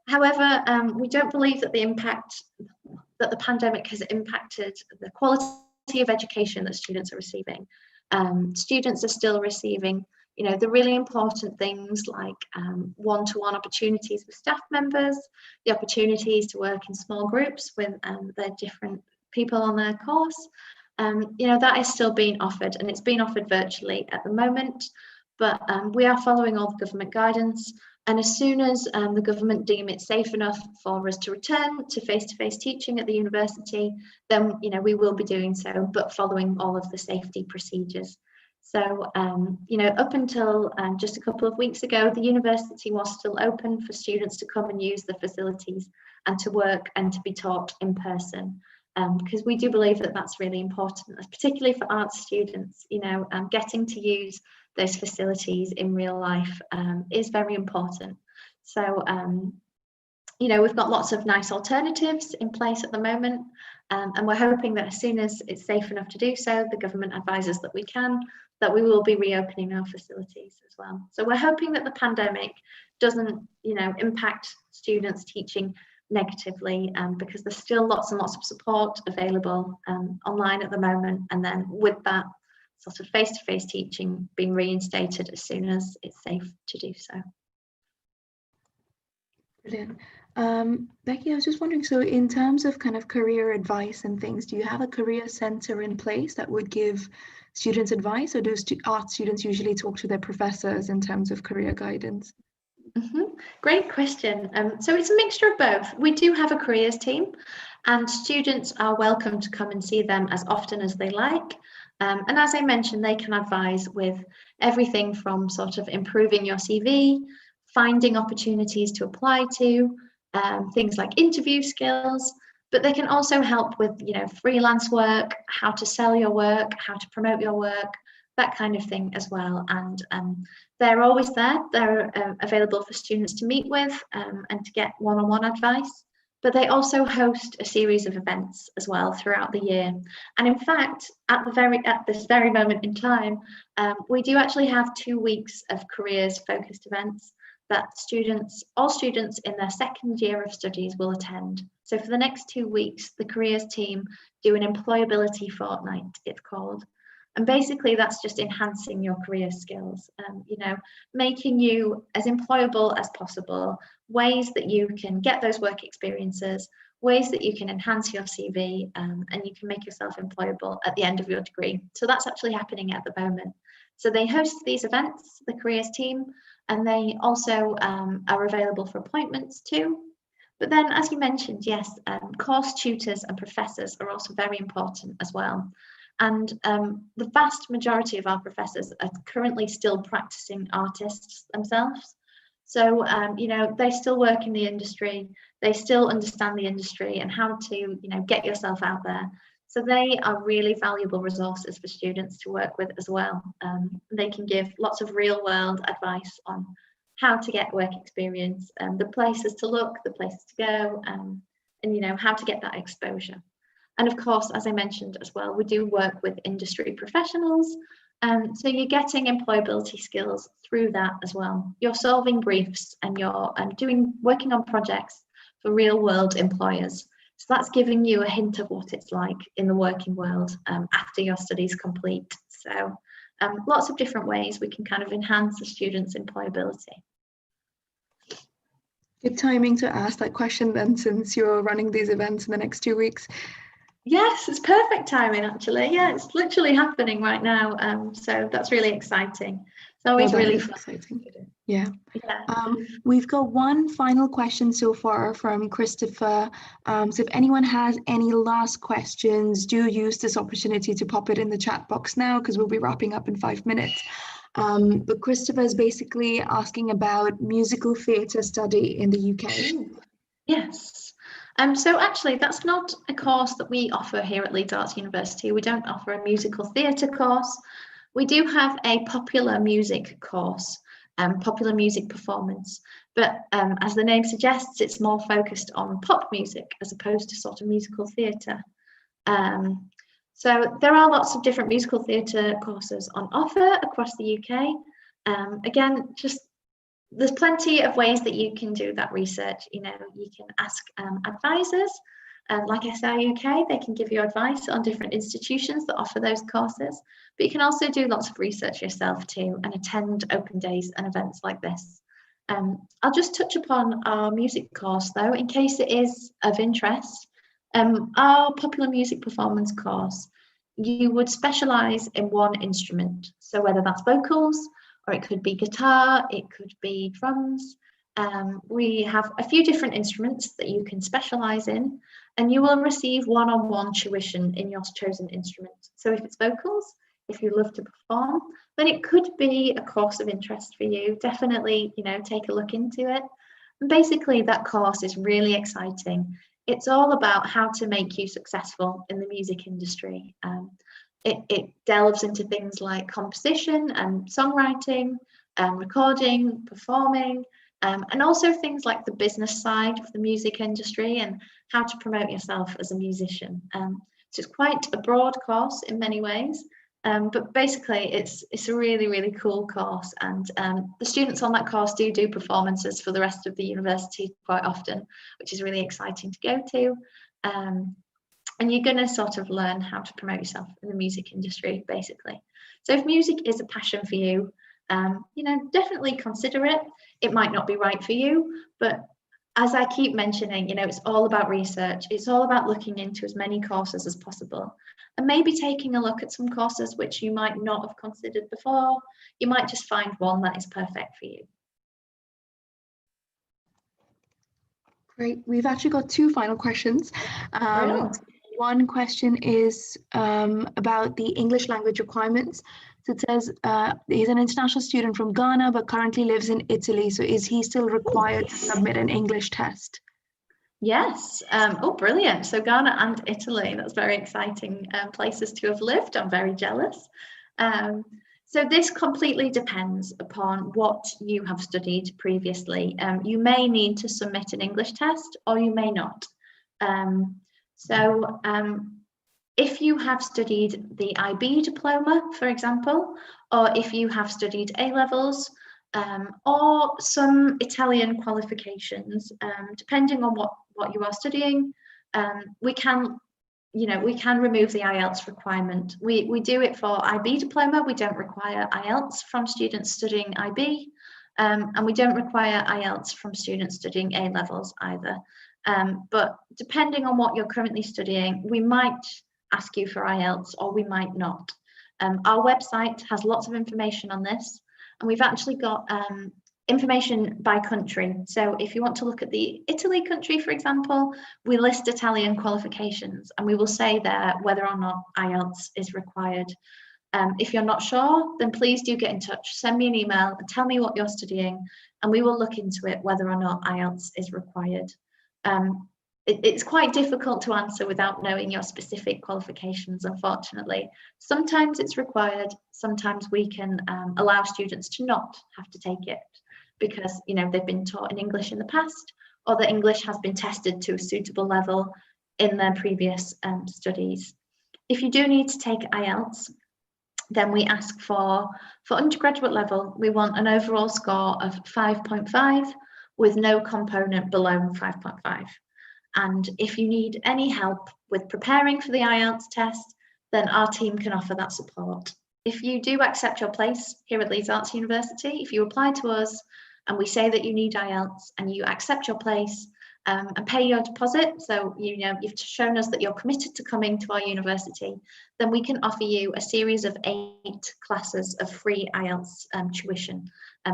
However, we don't believe that the pandemic has impacted the quality of education that students are receiving. Students are still receiving, you know, the really important things like one-to-one opportunities with staff members, the opportunities to work in small groups with their different people on their course. You know, that is still being offered, and it's being offered virtually at the moment, but we are following all the government guidance. And as soon as the government deem it safe enough for us to return to face-to-face teaching at the university, then, you know, we will be doing so, but following all of the safety procedures. So, you know, up until just a couple of weeks ago, the university was still open for students to come and use the facilities and to work and to be taught in person, because we do believe that that's really important, particularly for arts students. You know, getting to use those facilities in real life is very important. So, you know, we've got lots of nice alternatives in place at the moment, and we're hoping that as soon as it's safe enough to do so, the government advises that we will be reopening our facilities as well. So we're hoping that the pandemic doesn't, you know, impact students teaching negatively, because there's still lots and lots of support available online at the moment, and then with that sort of face-to-face teaching being reinstated as soon as it's safe to do so. Brilliant. Becky, I was just wondering, so in terms of kind of career advice and things, do you have a career centre in place that would give students advice, or do art students usually talk to their professors in terms of career guidance? Great question. So it's a mixture of both. We do have a careers team, and students are welcome to come and see them as often as they like. And as I mentioned, they can advise with everything from sort of improving your CV, finding opportunities to apply to, things like interview skills, but they can also help with, you know, freelance work, how to sell your work, how to promote your work, that kind of thing as well. And they're always there. They're available for students to meet with and to get one-on-one advice. But they also host a series of events as well throughout the year. And in fact, at this very moment in time, we do actually have 2 weeks of careers-focused events that all students in their second year of studies will attend. So for the next 2 weeks, the careers team do an employability fortnight, it's called. And basically that's just enhancing your career skills, you know, making you as employable as possible, ways that you can get those work experiences, ways that you can enhance your CV, and you can make yourself employable at the end of your degree. So that's actually happening at the moment. So they host these events, the careers team, and they also are available for appointments too. But then, as you mentioned, yes, course tutors and professors are also very important as well. And the vast majority of our professors are currently still practicing artists themselves. So, you know, they still work in the industry, they still understand the industry and how to, you know, get yourself out there. So they are really valuable resources for students to work with as well. They can give lots of real world advice on how to get work experience, the places to look, the places to go, and, you know, how to get that exposure. And of course, as I mentioned as well, we do work with industry professionals. So you're getting employability skills through that as well. You're solving briefs and you're working on projects for real world employers. So that's giving you a hint of what it's like in the working world after your studies complete. So lots of different ways we can kind of enhance the students' employability. Good timing to ask that question then, since you're running these events in the next 2 weeks. Yes, it's perfect timing actually. Yeah, it's literally happening right now. So that's really exciting. It's always really fun. Exciting. Yeah. We've got one final question so far from Christopher. So if anyone has any last questions, do use this opportunity to pop it in the chat box now, because we'll be wrapping up in 5 minutes. But Christopher is basically asking about musical theatre study in the UK. Yes. So actually, that's not a course that we offer here at Leeds Arts University. We don't offer a musical theatre course. We do have a popular music course, popular music performance. But as the name suggests, it's more focused on pop music as opposed to sort of musical theatre. So there are lots of different musical theatre courses on offer across the UK. Again, just there's plenty of ways that you can do that research. You know, you can ask advisors, like SI UK, they can give you advice on different institutions that offer those courses, but you can also do lots of research yourself too and attend open days and events like this. I'll just touch upon our music course though, in case it is of interest. Our popular music performance course, you would specialise in one instrument. So whether that's vocals, or it could be guitar, it could be drums. We have a few different instruments that you can specialise in, and you will receive one-on-one tuition in your chosen instrument. So if it's vocals, if you love to perform, then it could be a course of interest for you. Definitely, you know, take a look into it. And basically, that course is really exciting. It's all about how to make you successful in the music industry. It delves into things like composition and songwriting, recording, performing, and also things like the business side of the music industry and how to promote yourself as a musician. So it's quite a broad course in many ways, but basically it's a really, really cool course. And the students on that course do performances for the rest of the university quite often, which is really exciting to go to. And you're going to sort of learn how to promote yourself in the music industry, basically. So if music is a passion for you, you know, definitely consider it. It might not be right for you, but as I keep mentioning, you know, it's all about research. It's all about looking into as many courses as possible and maybe taking a look at some courses which you might not have considered before. You might just find one that is perfect for you. Great. We've actually got 2 final questions. One question is about the English language requirements. So it says he's an international student from Ghana, but currently lives in Italy. So is he still required to submit an English test? Yes. Oh, brilliant. So Ghana and Italy, that's very exciting places to have lived. I'm very jealous. So this completely depends upon what you have studied previously. You may need to submit an English test or you may not. So if you have studied the IB diploma, for example, or if you have studied A-levels or some Italian qualifications, depending on what you are studying, we can remove the IELTS requirement. We do it for IB diploma. We don't require IELTS from students studying IB, and we don't require IELTS from students studying A-levels either. But depending on what you're currently studying, we might ask you for IELTS or we might not. Our website has lots of information on this, and we've actually got information by country. So if you want to look at the Italy country, for example, we list Italian qualifications, and we will say there whether or not IELTS is required. If you're not sure, then please do get in touch. Send me an email and tell me what you're studying, and we will look into it whether or not IELTS is required. It's quite difficult to answer without knowing your specific qualifications, unfortunately. Sometimes it's required, sometimes we can allow students to not have to take it because, you know, they've been taught in English in the past, or the English has been tested to a suitable level in their previous studies. If you do need to take IELTS, then we ask for undergraduate level, we want an overall score of 5.5 with no component below 5.5. And if you need any help with preparing for the IELTS test, then our team can offer that support. If you do accept your place here at Leeds Arts University, if you apply to us and we say that you need IELTS and you accept your place and pay your deposit, so you know you've shown us that you're committed to coming to our university, then we can offer you a series of 8 classes of free IELTS tuition.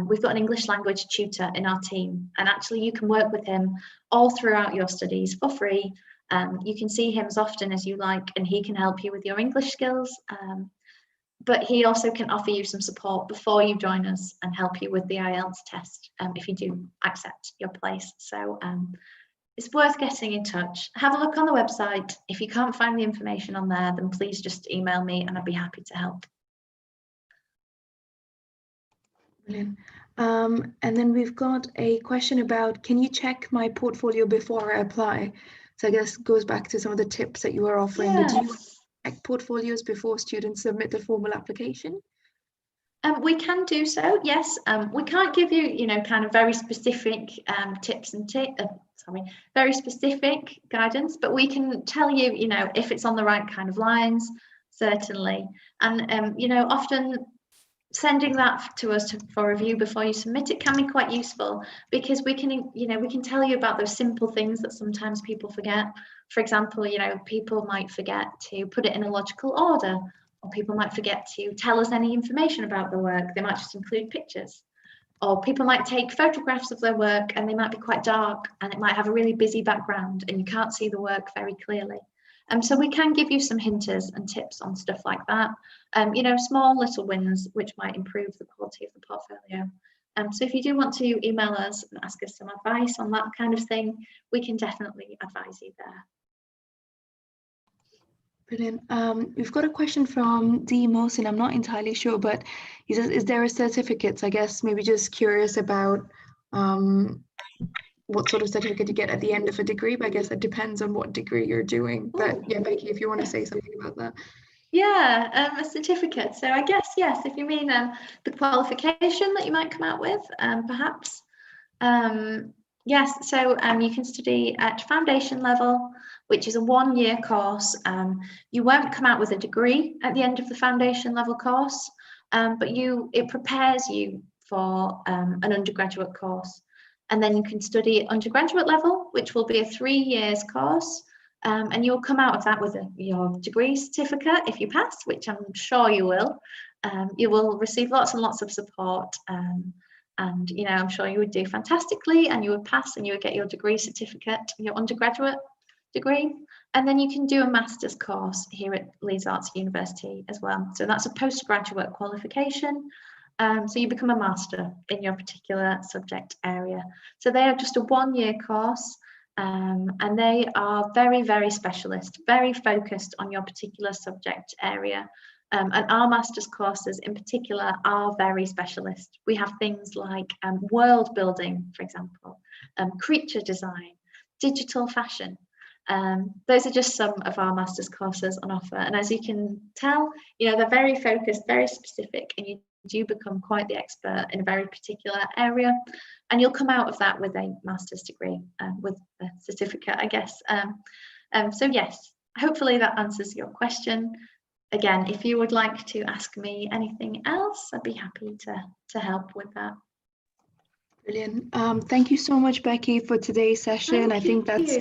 We've got an English language tutor in our team, and actually you can work with him all throughout your studies for free. You can see him as often as you like, and he can help you with your English skills. But he also can offer you some support before you join us and help you with the IELTS test if you do accept your place. So it's worth getting in touch. Have a look on the website. If you can't find the information on there, then please just email me and I'd be happy to help. Brilliant. And then we've got a question about, can you check my portfolio before I apply? So I guess goes back to some of the tips that you were offering. Yes. Do you check portfolios before students submit the formal application? We can do so, yes. We can't give you, you know, kind of very specific tips and very specific guidance, but we can tell you, you know, if it's on the right kind of lines, certainly. And, you know, often sending that to us for review before you submit it can be quite useful, because we can, you know, we can tell you about those simple things that sometimes people forget. For example, you know, people might forget to put it in a logical order, or people might forget to tell us any information about the work. They might just include pictures. Or people might take photographs of their work and they might be quite dark and it might have a really busy background and you can't see the work very clearly. So we can give you some hinters and tips on stuff like that. You know, small little wins which might improve the quality of the portfolio. So if you do want to email us and ask us some advice on that kind of thing, we can definitely advise you there. Brilliant. We've got a question from D. Mohsin. I'm not entirely sure, but he says, is there a certificate? So I guess maybe just curious about what sort of certificate you get at the end of a degree, but I guess it depends on what degree you're doing. But yeah, Becky, if you want to say something about that. Yeah, a certificate. So I guess, yes, if you mean the qualification that you might come out with, perhaps. Yes, so you can study at foundation level, which is a 1-year course. You won't come out with a degree at the end of the foundation level course, but it prepares you for an undergraduate course. And then you can study at undergraduate level, which will be a 3 years course. And you'll come out of that with your degree certificate if you pass, which I'm sure you will. You will receive lots and lots of support. And, you know, I'm sure you would do fantastically and you would pass and you would get your degree certificate, your undergraduate degree. And then you can do a master's course here at Leeds Arts University as well. So that's a postgraduate qualification. So you become a master in your particular subject area. So they are just a 1-year course. And they are very, very specialist, very focused on your particular subject area. And our master's courses in particular are very specialist. We have things like world building, for example, creature design, digital fashion. Those are just some of our master's courses on offer. And as you can tell, you know, they're very focused, very specific, and you do become quite the expert in a very particular area. And you'll come out of that with a master's degree, with a certificate, I guess. So yes, hopefully that answers your question. Again, if you would like to ask me anything else, I'd be happy to help with that. Brilliant. Thank you so much, Becky, for today's session. I think that's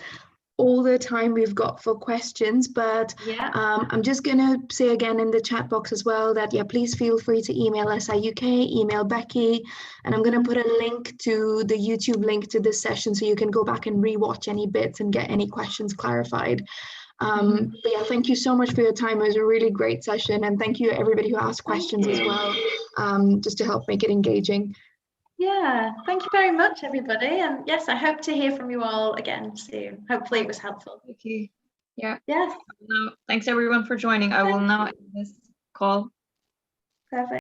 all the time we've got for questions, but Yeah. I'm just going to say again in the chat box as well that, yeah, please feel free to email SIUK, email Becky, and I'm going to put a link to the YouTube link to this session so you can go back and rewatch any bits and get any questions clarified. But yeah, thank you so much for your time. It was a really great session, and thank you everybody who asked questions as well, just to help make it engaging. Yeah, thank you very much, everybody. And yes, I hope to hear from you all again soon. Hopefully it was helpful. Thank you. Yeah. Yes. Thanks everyone for joining. I will now end this call. Perfect.